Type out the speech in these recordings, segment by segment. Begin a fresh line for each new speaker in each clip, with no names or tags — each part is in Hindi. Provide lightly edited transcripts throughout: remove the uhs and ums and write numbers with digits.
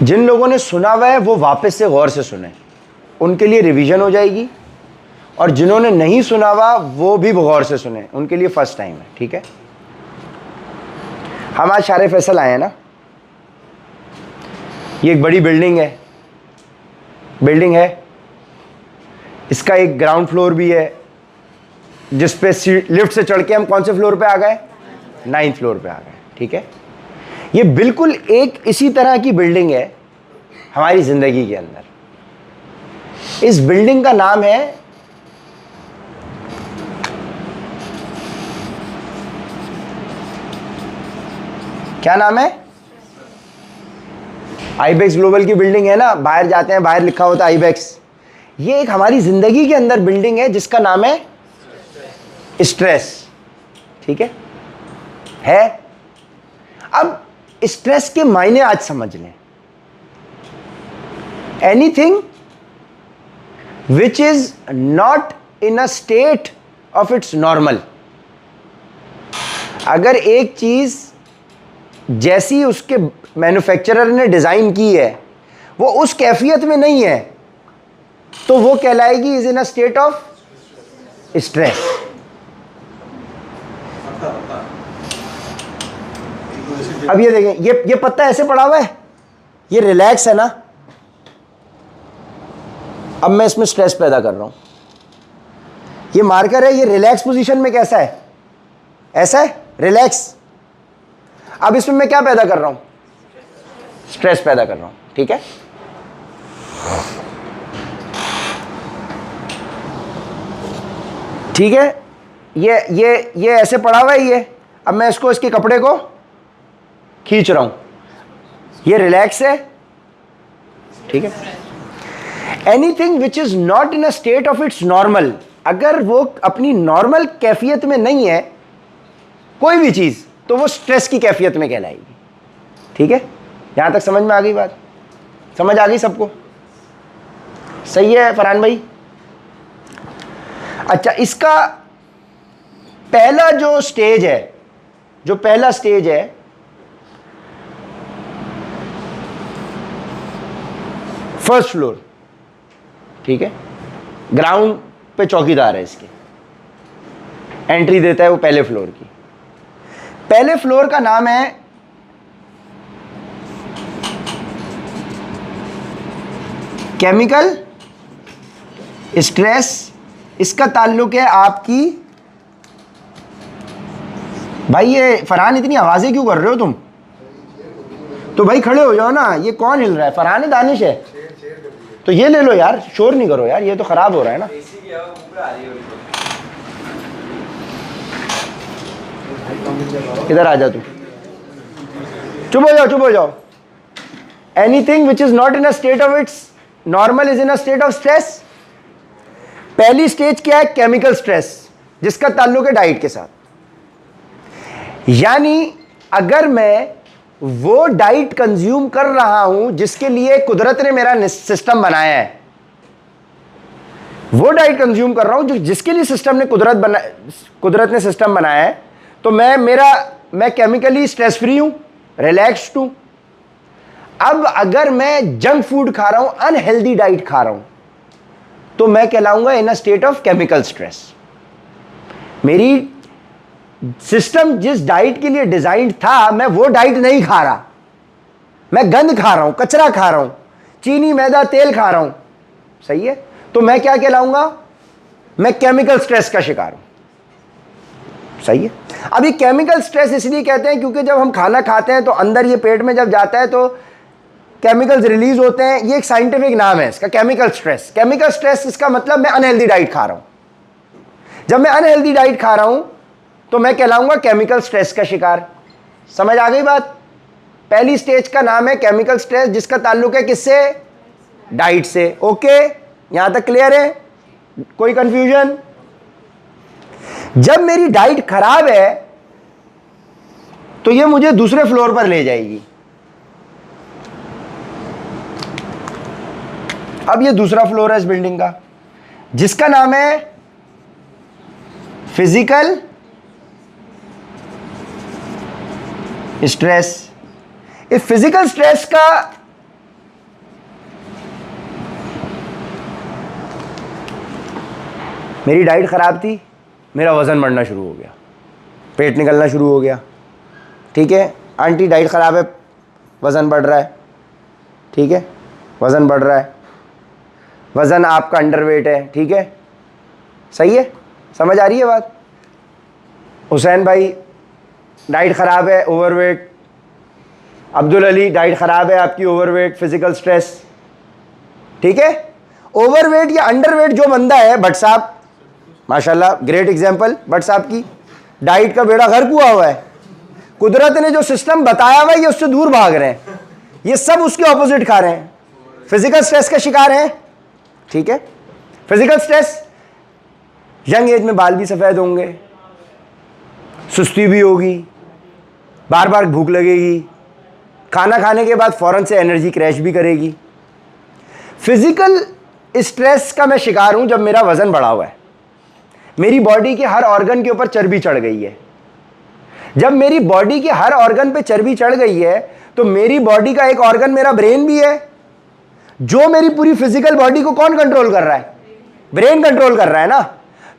जिन लोगों ने सुना हुआ है वो वापस से गौर से सुने, उनके लिए रिवीजन हो जाएगी, और जिन्होंने नहीं सुना हुआ वो भी गौर से सुने, उनके लिए फर्स्ट टाइम है। ठीक है, हम आज शारे फैसल आए हैं ना। ये एक बड़ी बिल्डिंग है, इसका एक ग्राउंड फ्लोर भी है, जिस पे लिफ्ट से चढ़ के हम कौन से फ्लोर पे आ गए? 9th फ्लोर पे आ गए। ठीक है, ये बिल्कुल एक इसी तरह की बिल्डिंग है हमारी जिंदगी के अंदर। इस बिल्डिंग का नाम है क्या नाम है? आईबेक्स ग्लोबल की बिल्डिंग है ना, बाहर जाते हैं बाहर लिखा होता है आईबेक्स। ये एक हमारी जिंदगी के अंदर बिल्डिंग है जिसका नाम है स्ट्रेस। ठीक है। अब स्ट्रेस के मायने आज समझ लें। Anything which is not in a state of its normal. अगर एक चीज जैसी उसके मैन्युफैक्चरर ने डिजाइन की है वो उस कैफियत में नहीं है, तो वो कहलाएगी is in a state of stress. अब ये देखें, ये पत्ता ऐसे पड़ा हुआ है, ये रिलैक्स है ना। अब मैं इसमें स्ट्रेस पैदा कर रहा हूं। ये मार्कर है, ये रिलैक्स पोजीशन में कैसा है? ऐसा है, रिलैक्स। अब इसमें मैं क्या पैदा कर रहा हूं? स्ट्रेस पैदा कर रहा हूं। ठीक है, ठीक है। ये ऐसे पड़ा हुआ है ये। अब मैं इसको, इसके कपड़े को खींच रहा हूं, ये रिलैक्स है। ठीक है। Anything which is not in a state of its normal, अगर वो अपनी नॉर्मल कैफियत में नहीं है कोई भी चीज, तो वो स्ट्रेस की कैफियत में कहलाएगी। ठीक है, यहां तक समझ में आ गई बात? समझ आ गई सबको? सही है फरहान भाई? अच्छा, इसका पहला जो स्टेज है, फर्स्ट फ्लोर। ठीक है, ग्राउंड पे चौकीदार है, इसके एंट्री देता है वो पहले फ्लोर की। पहले फ्लोर का नाम है केमिकल स्ट्रेस। इसका ताल्लुक है आपकी, भाई ये फरहान इतनी आवाजें क्यों कर रहे हो तुम? तो भाई खड़े हो जाओ ना। ये कौन हिल रहा है? फरहान है, दानिश है? तो ये ले लो यार, शोर नहीं करो यार, ये तो खराब हो रहा है ना। इधर आ जा तू, चुप हो जाओ। Anything which is not in a state of its normal is in a state of stress. पहली स्टेज क्या है? केमिकल स्ट्रेस, जिसका ताल्लुक है डाइट के साथ। यानी अगर मैं वो डाइट कंज्यूम कर रहा हूं जिसके लिए कुदरत ने मेरा सिस्टम बनाया है, वो डाइट कंज्यूम कर रहा हूं जिसके लिए कुदरत ने सिस्टम बनाया है, तो मैं केमिकली स्ट्रेस फ्री हूं, रिलैक्स्ड हूं। अब अगर मैं जंक फूड खा रहा हूं, अनहेल्दी डाइट खा रहा हूं, तो मैं कहलाऊंगा in a state of chemical stress. मेरी सिस्टम जिस डाइट के लिए डिजाइंड था, मैं वो डाइट नहीं खा रहा, मैं गंद खा रहा हूं, कचरा खा रहा हूं, चीनी, मैदा, तेल खा रहा हूं। सही है, तो मैं क्या कहलाऊंगा? मैं केमिकल स्ट्रेस का शिकार हूं। सही है। अब ये केमिकल स्ट्रेस इसलिए कहते हैं क्योंकि जब हम खाना खाते हैं तो अंदर ये पेट में जब जाता है तो केमिकल्स रिलीज होते हैं। ये एक साइंटिफिक नाम है इसका, केमिकल स्ट्रेस। केमिकल स्ट्रेस इसका मतलब मैं अनहेल्दी डाइट खा रहा हूं। जब मैं अनहेल्दी डाइट खा रहा हूं तो मैं कहलाऊंगा केमिकल स्ट्रेस का शिकार। समझ आ गई बात? पहली स्टेज का नाम है केमिकल स्ट्रेस, जिसका ताल्लुक है किससे? डाइट से। ओके, यहां तक क्लियर है? कोई कंफ्यूजन? जब मेरी डाइट खराब है तो ये मुझे दूसरे फ्लोर पर ले जाएगी। अब ये दूसरा फ्लोर है इस बिल्डिंग का, जिसका नाम है फिजिकल स्ट्रेस। इस फिजिकल स्ट्रेस का मेरी डाइट ख़राब थी, मेरा वज़न बढ़ना शुरू हो गया, पेट निकलना शुरू हो गया। ठीक है, आंटी डाइट ख़राब है, वज़न बढ़ रहा है। ठीक है, वज़न बढ़ रहा है, वज़न आपका अंडरवेट है। ठीक है, सही है, समझ आ रही है बात? हुसैन भाई डाइट ख़राब है, ओवरवेट। अब्दुल अली डाइट ख़राब है आपकी, ओवरवेट, फिजिकल स्ट्रेस। ठीक है, ओवरवेट या अंडरवेट जो बंदा है, भट्ट साहब माशाल्लाह ग्रेट एग्जांपल, भट्ट साहब की डाइट का बेड़ा गर्क हुआ हुआ है। कुदरत ने जो सिस्टम बताया हुआ है ये उससे दूर भाग रहे हैं, ये सब उसके ऑपोजिट खा रहे हैं, फिजिकल स्ट्रेस का शिकार हैं। ठीक है, फिजिकल स्ट्रेस, यंग एज में बाल भी सफ़ेद होंगे, सुस्ती भी होगी, बार बार भूख लगेगी, खाना खाने के बाद फ़ौरन से एनर्जी क्रैश भी करेगी। फिजिकल स्ट्रेस का मैं शिकार हूं जब मेरा वज़न बढ़ा हुआ है, मेरी बॉडी के हर ऑर्गन के ऊपर चर्बी चढ़ गई है। जब मेरी बॉडी के हर ऑर्गन पे चर्बी चढ़ गई है तो मेरी बॉडी का एक ऑर्गन मेरा ब्रेन भी है, जो मेरी पूरी फिजिकल बॉडी को कौन कंट्रोल कर रहा है? ब्रेन कंट्रोल कर रहा है ना।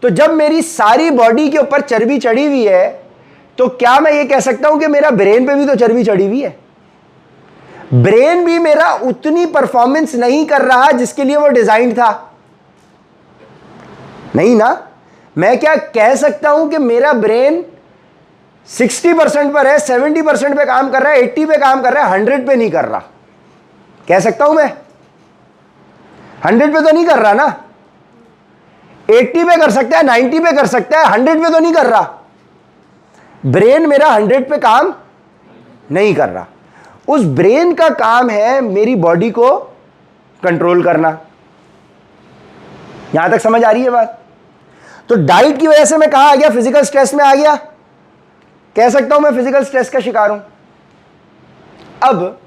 तो जब मेरी सारी बॉडी के ऊपर चर्बी चढ़ी हुई है तो क्या मैं ये कह सकता हूं कि मेरा ब्रेन पे भी तो चर्बी चढ़ी हुई है? ब्रेन भी मेरा उतनी परफॉर्मेंस नहीं कर रहा जिसके लिए वो डिजाइन था, नहीं ना। मैं क्या कह सकता हूं कि मेरा ब्रेन 60% पर है, 70% पे काम कर रहा है, 80 पे काम कर रहा है, 100 पे नहीं कर रहा? कह सकता हूं मैं? 100 पे तो नहीं कर रहा ना, 80 पे कर सकता है, 90 पे कर सकता है, 100 पे तो नहीं कर रहा। ब्रेन मेरा 100 पे काम नहीं कर रहा। उस ब्रेन का काम है मेरी बॉडी को कंट्रोल करना। यहां तक समझ आ रही है बात? तो डाइट की वजह से मैं कहां आ गया? फिजिकल स्ट्रेस में आ गया। कह सकता हूं मैं फिजिकल स्ट्रेस का शिकार हूं। अब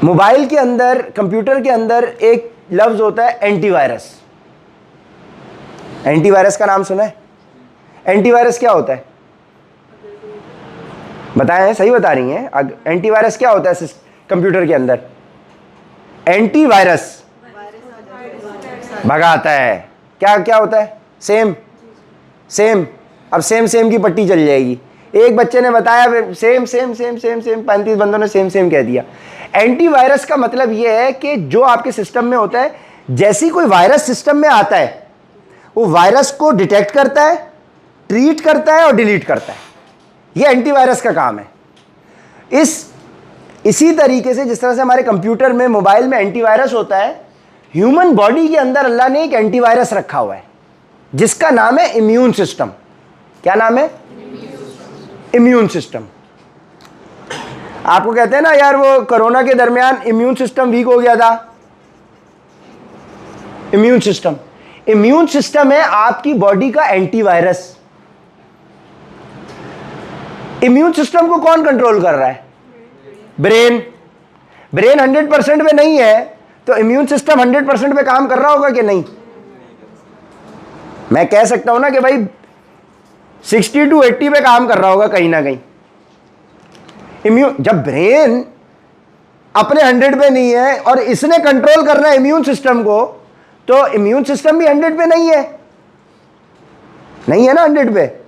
मोबाइल के अंदर, कंप्यूटर के अंदर एक लफ्ज होता है एंटीवायरस। एंटीवायरस का नाम सुना है? एंटीवायरस क्या होता है बताएं, सही बता रही हैं? एंटीवायरस क्या होता है कंप्यूटर के अंदर? एंटीवायरस भगाता है। क्या क्या होता है? Same same. अब सेम सेम की पट्टी चल जाएगी। एक बच्चे ने बताया same same same same same, 35 बंदों ने सेम सेम कह दिया। एंटीवायरस का मतलब यह है कि जो आपके सिस्टम में होता है, जैसी कोई वायरस सिस्टम में आता है वो वायरस को डिटेक्ट करता है, ट्रीट करता है और डिलीट करता है। यह एंटीवायरस का काम है। इसी तरीके से जिस तरह से हमारे कंप्यूटर में, मोबाइल में एंटीवायरस होता है, ह्यूमन बॉडी के अंदर अल्लाह ने एक एंटीवायरस रखा हुआ है जिसका नाम है इम्यून सिस्टम। क्या नाम है? Immune system. आपको कहते हैं ना यार वो कोरोना के दरमियान इम्यून सिस्टम वीक हो गया था। इम्यून सिस्टम है आपकी बॉडी का एंटीवायरस। इम्यून सिस्टम को कौन कंट्रोल कर रहा है? ब्रेन। ब्रेन 100% पे नहीं है तो इम्यून सिस्टम 100% पे काम कर रहा होगा कि नहीं? मैं कह सकता हूं ना कि भाई 60 to 80 पे काम कर रहा होगा कहीं ना कहीं। जब ब्रेन अपने 100 पे नहीं है और इसने कंट्रोल करना है इम्यून सिस्टम को, तो इम्यून सिस्टम भी 100 पे नहीं है ना 100 पे।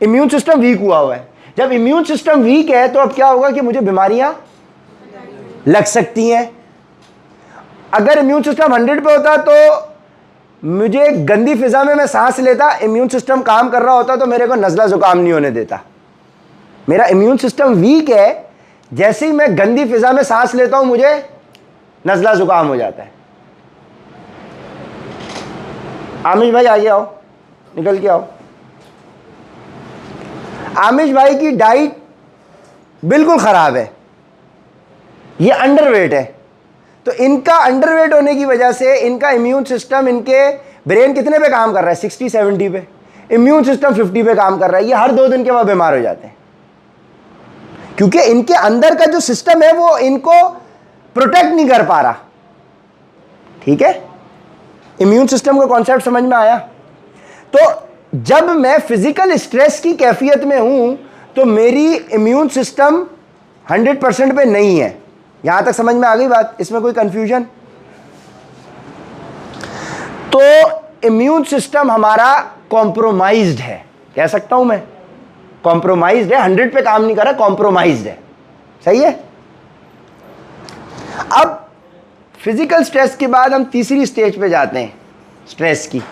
इम्यून सिस्टम वीक हुआ है। जब इम्यून सिस्टम वीक है तो अब क्या होगा कि मुझे बीमारियां लग सकती हैं। अगर इम्यून सिस्टम 100 पे होता तो मुझे गंदी फिजा में मैं सांस लेता, इम्यून सिस्टम काम कर रहा होता तो मेरे को नज़ला जुकाम नहीं होने देता। मेरा इम्यून सिस्टम वीक है, जैसे ही मैं गंदी फिजा में सांस लेता हूं मुझे नज़ला जुकाम हो जाता है। आमिश भाई आगे आओ, निकल के आओ। आमिश भाई की डाइट बिल्कुल खराब है, ये अंडरवेट है। तो इनका अंडरवेट होने की वजह से इनका इम्यून सिस्टम, इनके ब्रेन कितने पे काम कर रहा है? 60-70 पे। इम्यून सिस्टम 50 पे काम कर रहा है। ये हर 2 दिन के बाद बीमार हो जाते हैं क्योंकि इनके अंदर का जो सिस्टम है वो इनको प्रोटेक्ट नहीं कर पा रहा। ठीक है, इम्यून सिस्टम का कॉन्सेप्ट समझ में आया? तो जब मैं फिजिकल स्ट्रेस की कैफियत में हूं तो मेरी इम्यून सिस्टम 100% पे नहीं है। यहां तक समझ में आ गई बात? इसमें कोई कंफ्यूजन? तो तो इम्यून सिस्टम हमारा कॉम्प्रोमाइज्ड है, कह सकता हूं मैं, कॉम्प्रोमाइज्ड है, 100 पे काम नहीं कर रहा, कॉम्प्रोमाइज्ड है। सही है। अब फिजिकल स्ट्रेस के बाद हम तीसरी स्टेज पे जाते हैं स्ट्रेस की।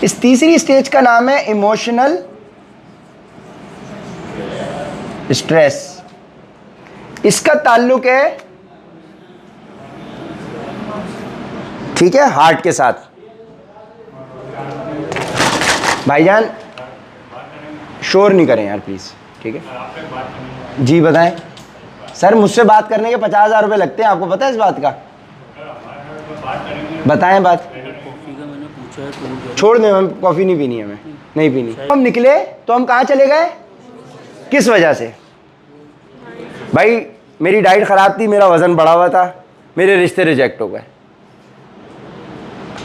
इस तीसरी स्टेज का नाम है इमोशनल स्ट्रेस। इसका ताल्लुक है, ठीक है, हार्ट के साथ। भाईजान शोर नहीं करें यार प्लीज, ठीक है जी। बताएं सर, मुझसे बात करने के 50,000 रुपये लगते हैं, आपको पता है इस बात का? बताएं बात। छोड़ दें, हम कॉफी नहीं पीनी, हमें नहीं पीनी। हम निकले तो हम कहाँ चले गए, किस वजह से? भाई मेरी डाइट खराब थी, मेरा वजन बढ़ा हुआ था, मेरे रिश्ते रिजेक्ट हो गए।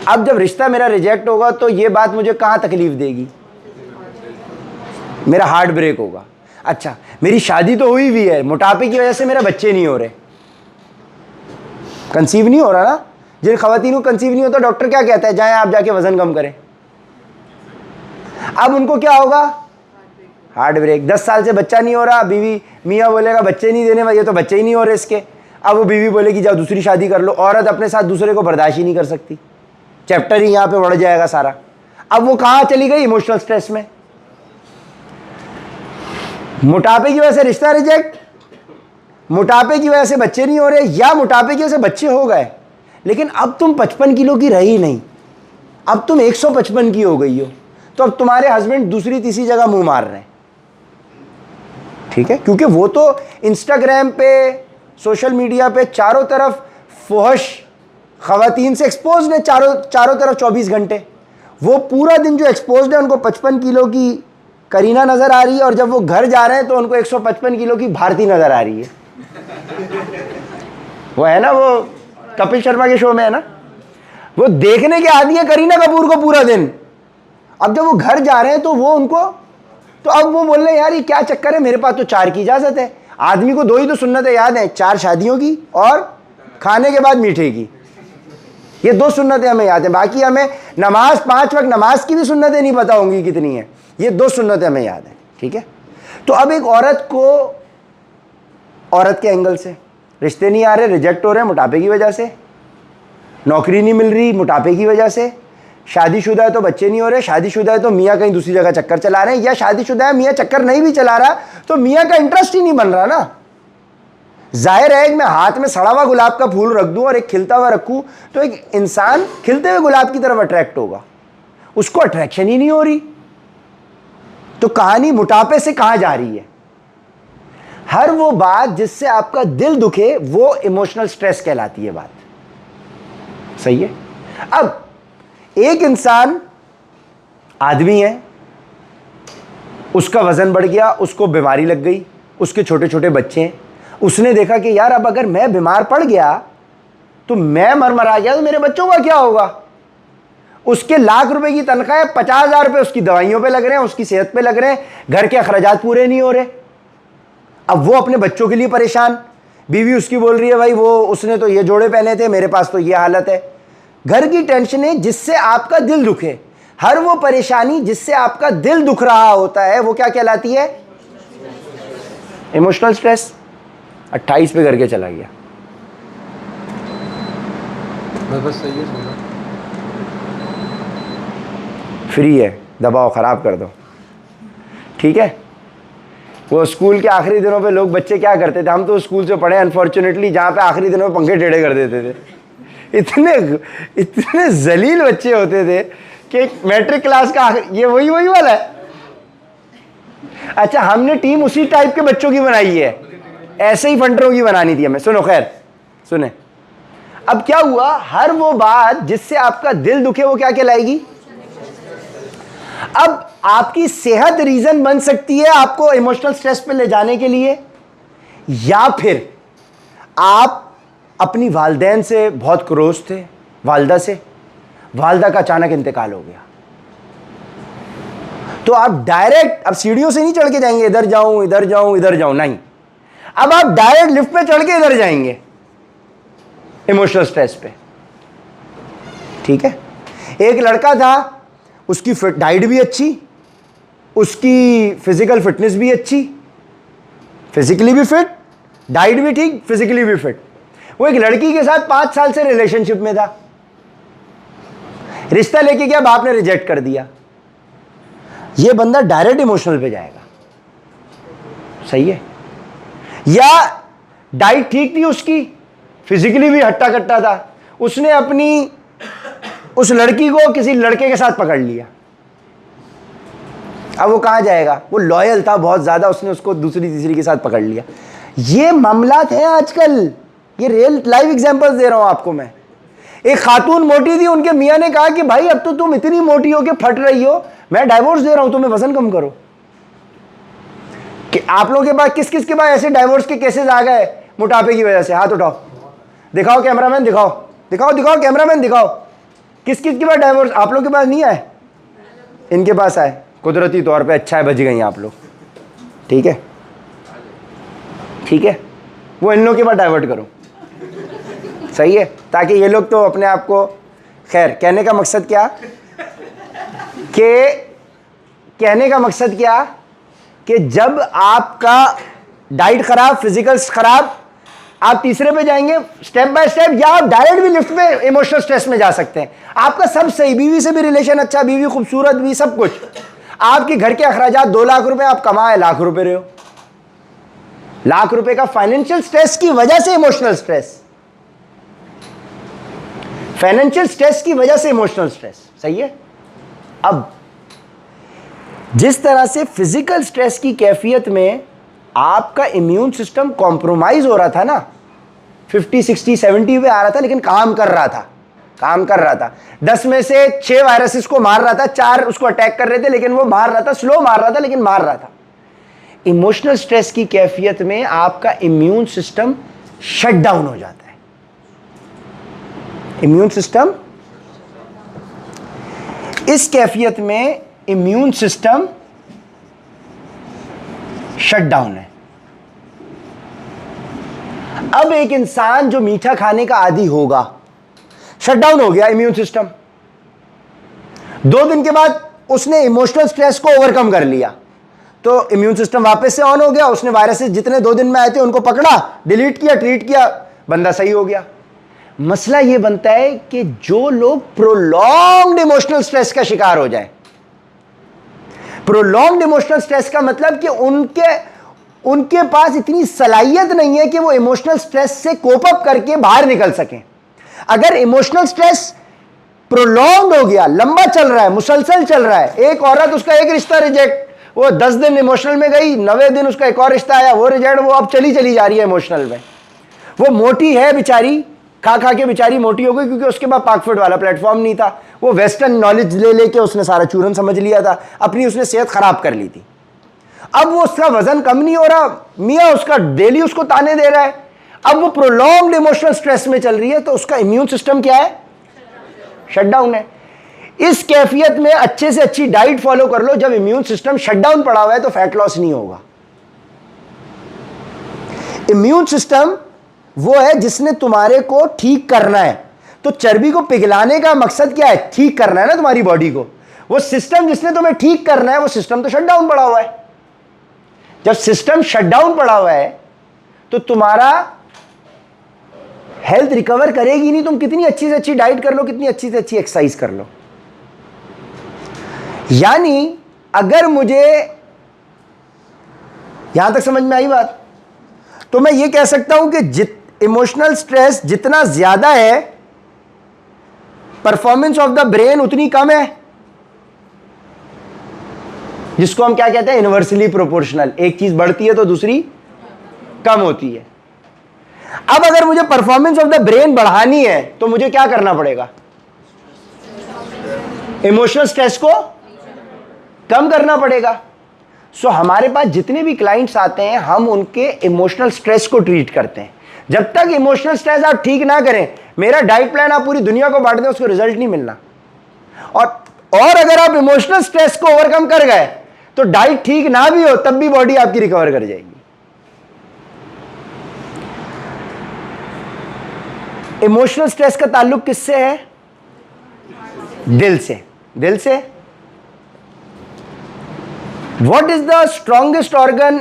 अब जब रिश्ता मेरा रिजेक्ट होगा तो ये बात मुझे कहाँ तकलीफ देगी? मेरा हार्ट ब्रेक होगा। अच्छा, मेरी शादी तो हुई भी है, मोटापे की वजह से मेरे बच्चे नहीं हो रहे, कंसीव नहीं हो रहा ना। जिन खवातीन को कंसीव नहीं होता, डॉक्टर क्या कहता है, जाएं आप जाके वजन कम करें। अब उनको क्या होगा, हार्ट ब्रेक। 10 साल से बच्चा नहीं हो रहा, बीवी मियाँ बोलेगा बच्चे नहीं देने, ये तो बच्चे ही नहीं हो रहे इसके। अब वो बीवी बोलेगी जाओ दूसरी शादी कर लो। औरत अपने साथ दूसरे को बर्दाश्त ही नहीं कर सकती, चैप्टर ही यहाँ पे बढ़ जाएगा सारा। अब वो कहाँ चली गई, इमोशनल स्ट्रेस में। मोटापे की वजह से रिश्ता रिजेक्ट, मोटापे की वजह से बच्चे नहीं हो रहे, या मोटापे की वजह से बच्चे हो गए लेकिन अब तुम 55 किलो की रही नहीं, अब तुम 155 की हो गई हो, तो अब तुम्हारे हस्बैंड दूसरी तीसरी जगह मुंह मार रहे हैं, ठीक है, क्योंकि वो तो इंस्टाग्राम पे, सोशल मीडिया पे चारों तरफ फुहश खवातीन से एक्सपोज है, चारों तरफ 24 घंटे। वो पूरा दिन जो एक्सपोज है, उनको 55 किलो की करीना नजर आ रही है, और जब वो घर जा रहे हैं तो उनको 155 किलो की भारती नजर आ रही है। वो है ना, वो कपिल शर्मा के शो में है ना, वो देखने के आदि है करीना कपूर को पूरा दिन। अब जब वो घर जा रहे हैं तो वो उनको, तो अब वो बोल रहे हैं यार ये क्या चक्कर है, मेरे पास तो 4 की इजाजत है। आदमी को 2 ही तो सुन्नतें याद है, 4 शादियों की और खाने के बाद मीठे की। ये 2 सुन्नतें हमें याद है, बाकी हमें नमाज 5 वक्त नमाज की भी सुन्नतें नहीं पता होंगी कितनी है। ये 2 सुन्नतें हमें याद है, ठीक है। तो अब एक औरत को, औरत के एंगल से रिश्ते नहीं आ रहे, रिजेक्ट हो रहे हैं मोटापे की वजह से, नौकरी नहीं मिल रही मोटापे की वजह से, शादीशुदा है तो बच्चे नहीं हो रहे, शादीशुदा है तो मियाँ कहीं दूसरी जगह चक्कर चला रहे हैं, या शादीशुदा है मियाँ चक्कर नहीं भी चला रहा तो मियाँ का इंटरेस्ट ही नहीं बन रहा ना। जाहिर है, मैं हाथ में सड़ा हुआ गुलाब का फूल रख दूं और एक खिलता हुआ रखूं तो एक इंसान खिलते हुए गुलाब की तरफ अट्रैक्ट होगा, उसको अट्रैक्शन ही नहीं हो रही। तो कहानी मोटापे से कहां जा रही है? हर वो बात जिससे आपका दिल दुखे वो इमोशनल स्ट्रेस कहलाती है बात। सही है। अब एक इंसान आदमी है, उसका वजन बढ़ गया, उसको बीमारी लग गई, उसके छोटे छोटे बच्चे हैं, उसने देखा कि यार अब अगर मैं बीमार पड़ गया तो मैं मर गया तो मेरे बच्चों का क्या होगा। उसके लाख रुपए की तनख्वाह है, 50,000 रुपए उसकी दवाइयों पे लग रहे हैं, उसकी सेहत पे लग रहे हैं, घर के अखराजात पूरे नहीं हो रहे। अब वो अपने बच्चों के लिए परेशान, बीवी उसकी बोल रही है भाई वो उसने तो ये जोड़े पहने थे, मेरे पास तो ये हालत है। घर की टेंशन है जिससे आपका दिल दुखे, हर वो परेशानी जिससे आपका दिल दुख रहा होता है वो क्या कहलाती है? Emotional stress. 28 पे करके चला गया।
बस सही है, सुनो
फ्री है, दबाओ खराब कर दो, ठीक है। वो स्कूल के आखिरी दिनों पे लोग, बच्चे क्या करते थे, हम तो स्कूल से पढ़े अनफॉर्चुनेटली, जहाँ पे आखिरी दिनों में पंखे टेढ़े कर देते थे। इतने जलील बच्चे होते थे कि मैट्रिक क्लास का ये वही वाला है। अच्छा, हमने टीम उसी टाइप के बच्चों की बनाई है, ऐसे ही फंटरों की बनानी थी हमें। सुनो, खैर सुने, अब क्या हुआ, हर वो बात जिससे आपका दिल दुखे वो क्या कहलाएगी? अब आपकी सेहत रीजन बन सकती है आपको इमोशनल स्ट्रेस पे ले जाने के लिए, या फिर आप अपनी वालदैन से बहुत क्लोज थे, वालदा से, वालदा का अचानक इंतकाल हो गया, तो आप डायरेक्ट अब सीढ़ियों से नहीं चढ़ के जाएंगे, इधर जाऊं इधर जाऊं इधर जाऊं, नहीं, अब आप डायरेक्ट लिफ्ट पे चढ़ के इधर जाएंगे। इमोशनल स्ट्रेस पे। ठीक है, एक लड़का था, उसकी फिट डाइट भी अच्छी, उसकी फिजिकल फिटनेस भी अच्छी, फिजिकली भी फिट, डाइट भी ठीक, फिजिकली भी फिट। वो एक लड़की के साथ 5 साल से रिलेशनशिप में था, रिश्ता लेके गया, बाप ने रिजेक्ट कर दिया। ये बंदा डायरेक्ट इमोशनल पे जाएगा, सही है। या डाइट ठीक थी उसकी, फिजिकली भी हट्टा कट्टा था, उसने अपनी उस लड़की को किसी लड़के के साथ पकड़ लिया। अब वो कहां जाएगा, वो लॉयल था बहुत ज्यादा, उसने उसको दूसरी तीसरी के साथ पकड़ लिया। ये मामलात हैं आजकल, ये रियल लाइव एग्जांपल्स दे रहा हूं आपको मैं। एक खातून मोटी थी, उनके मियां ने कहा कि भाई अब तो तुम इतनी मोटी हो के फट रही हो, मैं डाइवोर्स दे रहा हूं, तुम्हें वजन कम करो। कि आप लोगों के पास किस किस के पास ऐसे डाइवोर्स के केसेस आ गए मोटापे की वजह से? हाथ उठाओ, दिखाओ कैमरामैन, दिखाओ दिखाओ दिखाओ कैमरामैन, दिखाओ किस किस के पास डाइवोर्स। आप लोग के पास नहीं आए, इनके पास आए, कुदरती तौर पे। अच्छा है, बच गई आप लोग। ठीक है, ठीक है, वो इन लोग के पास डाइवर्ट करो, सही है, ताकि ये लोग तो अपने आप को, खैर कहने का मकसद क्या, कि कहने का मकसद क्या कि जब आपका डाइट खराब, फिजिकल्स खराब, आप तीसरे पे जाएंगे स्टेप बाय स्टेप, या आप डायरेक्ट भी लिफ्ट पे इमोशनल स्ट्रेस में जा सकते हैं। आपका सब सही, बीवी से भी रिलेशन अच्छा, बीवी खूबसूरत भी, सब कुछ, आपके घर के अखराजात 2 लाख रुपए, आप कमाए लाख रुपए रहे हो, लाख रुपए का फाइनेंशियल स्ट्रेस की वजह से इमोशनल स्ट्रेस, फाइनेंशियल स्ट्रेस की वजह से इमोशनल स्ट्रेस, सही है। अब जिस तरह से फिजिकल स्ट्रेस की कैफियत में आपका इम्यून सिस्टम कॉम्प्रोमाइज हो रहा था ना, 50, 60, 70 पे आ रहा था, लेकिन काम कर रहा था, काम कर रहा था। 10 में से 6 वायरसेस को मार रहा था, 4 उसको अटैक कर रहे थे, लेकिन वो मार रहा था, स्लो मार रहा था, लेकिन मार रहा था। इमोशनल स्ट्रेस की कैफियत में आपका इम्यून सिस्टम शट डाउन हो जाता है। इम्यून सिस्टम, इस कैफियत में इम्यून सिस्टम शट डाउन है। अब एक इंसान जो मीठा खाने का आदी होगा, शट डाउन हो गया इम्यून सिस्टम, 2 दिन के बाद उसने इमोशनल स्ट्रेस को ओवरकम कर लिया, तो इम्यून सिस्टम वापस से ऑन हो गया, उसने वायरसेस जितने 2 दिन में आए थे उनको पकड़ा, डिलीट किया, ट्रीट किया, बंदा सही हो गया। मसला यह बनता है कि जो लोग प्रोलॉन्ग्ड इमोशनल स्ट्रेस का शिकार हो जाए, प्रोलॉन्ग्ड इमोशनल स्ट्रेस का मतलब कि उनके पास इतनी सलाहियत नहीं है कि वो इमोशनल स्ट्रेस से कोप अप करके बाहर निकल सकें। अगर इमोशनल स्ट्रेस प्रोलॉन्ग्ड हो गया, लंबा चल रहा है, मुसलसल चल रहा है, एक औरत, उसका एक रिश्ता रिजेक्ट, वो 10 दिन इमोशनल में गई, 90 दिन उसका एक और रिश्ता आया, वो रिजेक्ट, वो अब चली जा रही है इमोशनल में। वो मोटी है बेचारी, खा खा के बेचारी मोटी हो गई, क्योंकि उसके पास पाकफिट वाला प्लेटफॉर्म नहीं था। वो वेस्टर्न नॉलेज ले लेके उसने सारा चूरन समझ लिया था, अपनी उसने सेहत खराब कर ली थी। अब वो उसका वजन कम नहीं हो रहा, मियां उसका डेली उसको ताने दे रहा है। अब वो प्रोलॉन्ग्ड इमोशनल स्ट्रेस में चल रही है, तो उसका इम्यून सिस्टम क्या है, शट डाउन है। इस कैफियत में अच्छे से अच्छी डाइट फॉलो कर लो, जब इम्यून सिस्टम शट डाउन पड़ा हुआ है तो फैट लॉस नहीं होगा। इम्यून सिस्टम वो है जिसने तुम्हारे को ठीक करना है, तो चर्बी को पिघलाने का मकसद क्या है, ठीक करना है ना तुम्हारी बॉडी को। वो सिस्टम जिसने तुम्हें ठीक करना है, वो सिस्टम तो शट डाउन पड़ा हुआ है। जब सिस्टम शट डाउन पड़ा हुआ है तो तुम्हारा हेल्थ रिकवर करेगी नहीं, तुम कितनी अच्छी से अच्छी डाइट कर लो, कितनी अच्छी से अच्छी एक्सरसाइज कर लो। यानी अगर मुझे यहां तक समझ में आई बात, तो मैं ये कह सकता हूं कि इमोशनल स्ट्रेस जितना ज्यादा है, परफॉर्मेंस ऑफ द ब्रेन उतनी कम है, जिसको हम क्या कहते हैं, इनवर्सली प्रोपोर्शनल। एक चीज बढ़ती है तो दूसरी कम होती है। अब अगर मुझे परफॉर्मेंस ऑफ द ब्रेन बढ़ानी है तो मुझे क्या करना पड़ेगा, इमोशनल स्ट्रेस को कम करना पड़ेगा। सो हमारे पास जितने भी क्लाइंट्स आते हैं, हम उनके इमोशनल स्ट्रेस को ट्रीट करते हैं। जब तक इमोशनल स्ट्रेस आप ठीक ना करें, मेरा डाइट प्लान आप पूरी दुनिया को बांट दें, उसको रिजल्ट नहीं मिलना। और अगर आप इमोशनल स्ट्रेस को ओवरकम कर गए तो डाइट ठीक ना भी हो तब भी बॉडी आपकी रिकवर कर जाएगी। इमोशनल स्ट्रेस का ताल्लुक किससे है? दिल से। दिल से। What is the strongest organ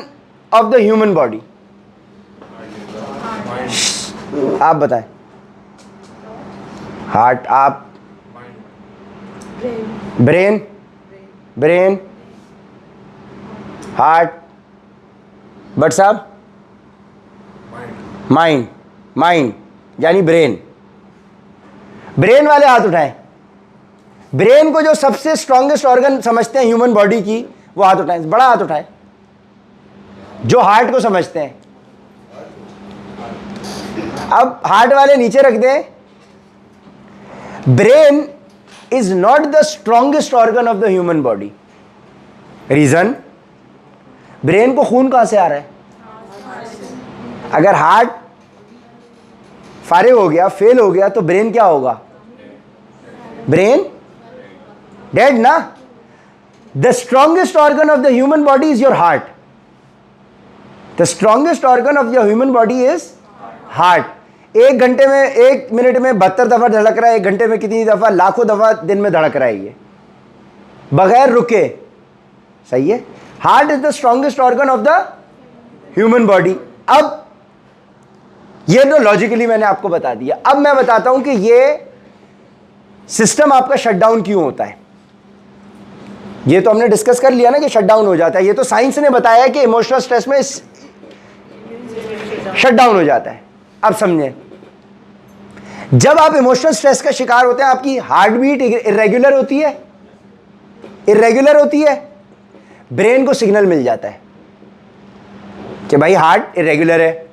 of the human body? आप बताएं। हार्ट। आप? ब्रेन। ब्रेन, हार्ट, बट साहब माइंड। माइंड यानी ब्रेन। ब्रेन वाले हाथ उठाएं। ब्रेन को जो सबसे स्ट्रॉन्गेस्ट ऑर्गन समझते हैं ह्यूमन बॉडी की, वो हाथ उठाएं। बड़ा हाथ उठाएं जो हार्ट को समझते हैं। अब हार्ट वाले नीचे रख दें। Brain is not the strongest organ of the human body. Reason? Brain को खून कहां से आ रहा है? अगर हार्ट फारिग हो गया, फेल हो गया, तो ब्रेन क्या होगा? ब्रेन डेड ना। The strongest organ of the human body is your heart. The strongest organ of your human body is heart. 1 घंटे में, 1 मिनट में 72 दफा धड़क रहा है। 1 घंटे में कितनी दफा? लाखों दफा दिन में धड़क रहा है ये, बगैर रुके। सही है। Heart is the strongest organ of the human body. अब ये तो लॉजिकली मैंने आपको बता दिया। अब मैं बताता हूं कि ये सिस्टम आपका शटडाउन क्यों होता है। ये तो हमने डिस्कस कर लिया ना कि शटडाउन हो जाता है। ये तो साइंस ने बताया कि इमोशनल स्ट्रेस में शटडाउन हो जाता है। अब समझें, जब आप इमोशनल स्ट्रेस का शिकार होते हैं, आपकी हार्ट बीट इरेगुलर होती है। इरेगुलर होती है, ब्रेन को सिग्नल मिल जाता है कि भाई हार्ट इरेगुलर है।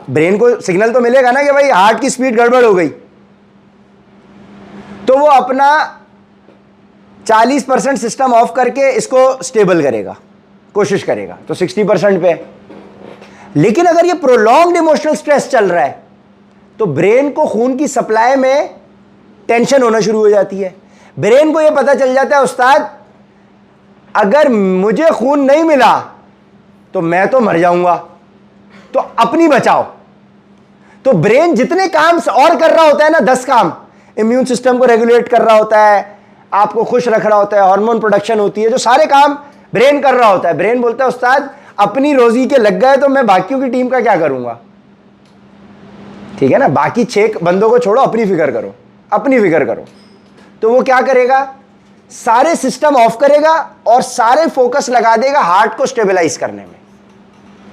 ब्रेन को सिग्नल तो मिलेगा ना कि भाई हार्ट की स्पीड गड़बड़ हो गई, तो वो अपना 40% सिस्टम ऑफ करके इसको स्टेबल करेगा, कोशिश करेगा, तो 60% पे। लेकिन अगर ये प्रोलॉन्ग्ड इमोशनल स्ट्रेस चल रहा है, तो ब्रेन को खून की सप्लाई में टेंशन होना शुरू हो जाती है। ब्रेन को ये पता चल जाता है, उस्ताद अगर मुझे खून नहीं मिला तो मैं तो मर जाऊंगा, तो अपनी बचाओ। तो ब्रेन जितने काम और कर रहा होता है ना, 10 काम, इम्यून सिस्टम को रेगुलेट कर रहा होता है, आपको खुश रख रहा होता है, हार्मोन प्रोडक्शन होती है, जो सारे काम ब्रेन कर रहा होता है। ब्रेन बोलता है उस्ताद अपनी रोजी के लग गए तो मैं बाकियों की टीम का क्या करूंगा। ठीक है ना, बाकी 6 बंदों को छोड़ो, अपनी फिक्र करो, अपनी फिक्र करो। तो वो क्या करेगा? सारे सिस्टम ऑफ करेगा और सारे फोकस लगा देगा हार्ट को स्टेबलाइज करने में।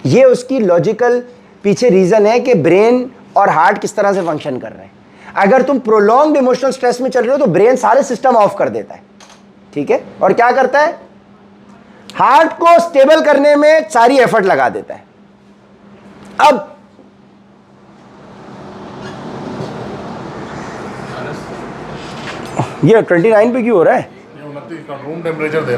ये उसकी लॉजिकल पीछे रीजन है कि ब्रेन और हार्ट किस तरह से फंक्शन कर रहे हैं। अगर तुम प्रोलॉन्ग्ड इमोशनल स्ट्रेस में चल रहे हो तो ब्रेन सारे सिस्टम ऑफ कर देता है। ठीक है, और क्या करता है? हार्ट को स्टेबल करने में सारी एफर्ट लगा देता है। अब ये 29 पे क्यों हो रहा है?
रूम टेम्परेचर दे